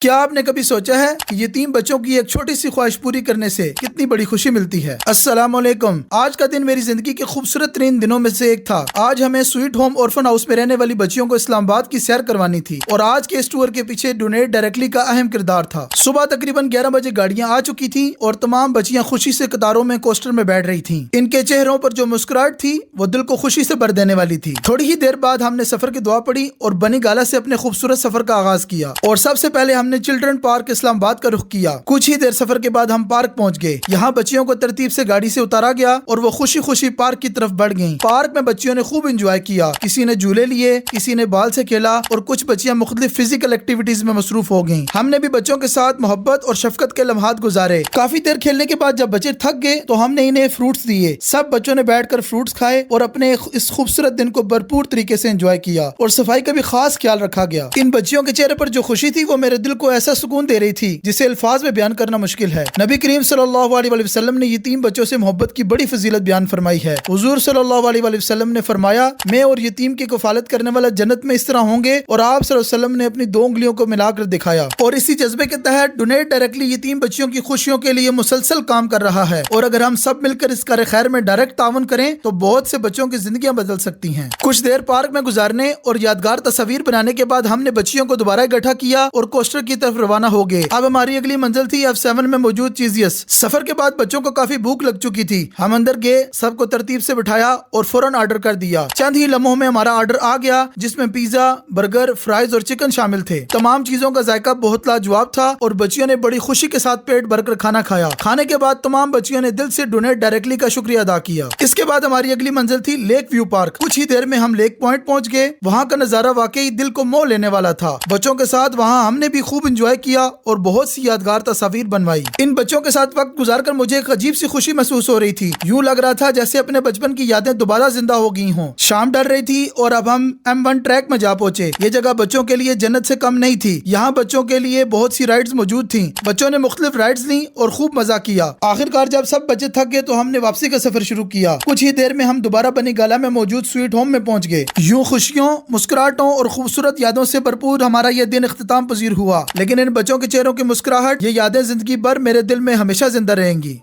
کیا آپ نے کبھی سوچا ہے کہ یتیم بچوں کی ایک چھوٹی سی خواہش پوری کرنے سے کتنی بڑی خوشی ملتی ہے؟ السلام علیکم۔ آج کا دن میری زندگی کے خوبصورت ترین دنوں میں سے ایک تھا۔ آج ہمیں سویٹ ہوم اورفن ہاؤس میں رہنے والی بچیوں کو اسلام آباد کی سیر کروانی تھی اور آج کے اس ٹور کے پیچھے ڈونیٹ ڈائریکٹلی کا اہم کردار تھا۔ صبح تقریباً 11 بجے گاڑیاں آ چکی تھیں اور تمام بچیاں خوشی سے قطاروں میں کوسٹر میں بیٹھ رہی تھیں۔ ان کے چہروں پر جو مسکراہٹ تھی وہ دل کو خوشی سے بھر دینے والی تھی۔ تھوڑی ہی دیر بعد ہم نے سفر کی دعا پڑھی اور بنی گالا سے اپنے خوبصورت سفر کا آغاز کیا اور سب سے پہلے ہم نے چلڈرن پارک اسلام آباد کا رخ کیا۔ کچھ ہی دیر سفر کے بعد ہم پارک پہنچ گئے۔ یہاں بچیوں کو ترتیب سے گاڑی سے اتارا گیا اور وہ خوشی خوشی پارک کی طرف بڑھ گئیں۔ پارک میں بچیوں نے خوب انجوائے کیا۔ کسی نے جھولے لیے، کسی نے بال سے کھیلا اور کچھ بچیاں مختلف فزیکل ایکٹیویٹیز میں مصروف ہو گئیں۔ ہم نے بھی بچوں کے ساتھ محبت اور شفقت کے لمحات گزارے۔ کافی دیر کھیلنے کے بعد جب بچے تھک گئے تو ہم نے انہیں فروٹس دیے۔ سب بچوں نے بیٹھ کر فروٹس کھائے اور اپنے اس خوبصورت دن کو بھرپور طریقے سے انجوائے کیا اور صفائی کا بھی خاص خیال رکھا گیا۔ ان بچیوں کے چہرے پر جو خوشی تھی وہ میرے دل کو ایسا سکون دے رہی تھی جسے الفاظ میں بیان کرنا مشکل ہے۔ نبی کریم صلی اللہ علیہ وسلم نے یتیم بچوں سے محبت کی بڑی فضیلت بیان فرمائی ہے۔ حضور صلی اللہ علیہ وسلم نے فرمایا، میں اور یتیم کی کفالت کرنے والا جنت میں اس طرح ہوں گے، اور آپ صلی اللہ علیہ وسلم نے اپنی 2 انگلیوں کو ملا کر دکھایا۔ اور اسی جذبے کے تحت ڈونیٹ ڈائریکٹلی یتیم بچیوں کی خوشیوں کے لیے مسلسل کام کر رہا ہے، اور اگر ہم سب مل کر اس کار خیر میں ڈائریکٹ تعاون کریں تو بہت سے بچوں کی زندگیاں بدل سکتی ہیں۔ کچھ دیر پارک میں گزارنے اور یادگار تصاویر بنانے کے بعد ہم نے بچیوں کو دوبارہ اکٹھا کیا اور کوسٹر کی طرف روانہ ہو گئے۔ اب ہماری اگلی منزل تھی F7 میں موجود چیزیس۔ سفر کے بعد بچوں کو کافی بھوک لگ چکی تھی۔ ہم اندر گئے، سب کو ترتیب سے بٹھایا اور فوراً آرڈر کر دیا۔ چند ہی لمحوں میں ہمارا آرڈر آ گیا جس میں پیزا، برگر، فرائز اور چکن شامل تھے۔ تمام چیزوں کا ذائقہ بہت لاجواب تھا اور بچیوں نے بڑی خوشی کے ساتھ پیٹ بھر کر کھانا کھایا۔ کھانے کے بعد تمام بچیوں نے دل سے ڈونیٹ ڈائریکٹلی کا شکریہ ادا کیا۔ اس کے بعد ہماری اگلی منزل تھی لیک ویو پارک۔ کچھ ہی دیر میں ہم لیک پوائنٹ پہنچ گئے۔ وہاں کا نظارہ واقعی دل کو موہ لینے والا تھا۔ بچوں کے ساتھ وہاں ہم نے بھی خوب انجوائے کیا اور بہت سی یادگار تصاویر بنوائی۔ ان بچوں کے ساتھ وقت گزار کر مجھے ایک عجیب سی خوشی محسوس ہو رہی تھی۔ یوں لگ رہا تھا جیسے اپنے بچپن کی یادیں دوبارہ زندہ ہو گئی ہوں۔ شام ڈر رہی تھی اور اب ہم M1 ٹریک میں جا پہنچے۔ یہ جگہ بچوں کے لیے جنت سے کم نہیں تھی۔ یہاں بچوں کے لیے بہت سی رائڈز موجود تھیں۔ بچوں نے مختلف رائڈز لیں اور خوب مزہ کیا۔ آخرکار جب سب بچے تھک گئے تو ہم نے واپسی کا سفر شروع کیا۔ کچھ ہی دیر میں ہم دوبارہ بنی گالا میں موجود سویٹ ہوم میں پہنچ گئے۔ یوں خوشیوں، مسکراہٹوں اور خوبصورت یادوں سے بھرپور ہمارا یہ دن اختتام پذیر ہوا، لیکن ان بچوں کے چہروں کی مسکراہٹ، یہ یادیں زندگی بھر میرے دل میں ہمیشہ زندہ رہیں گی۔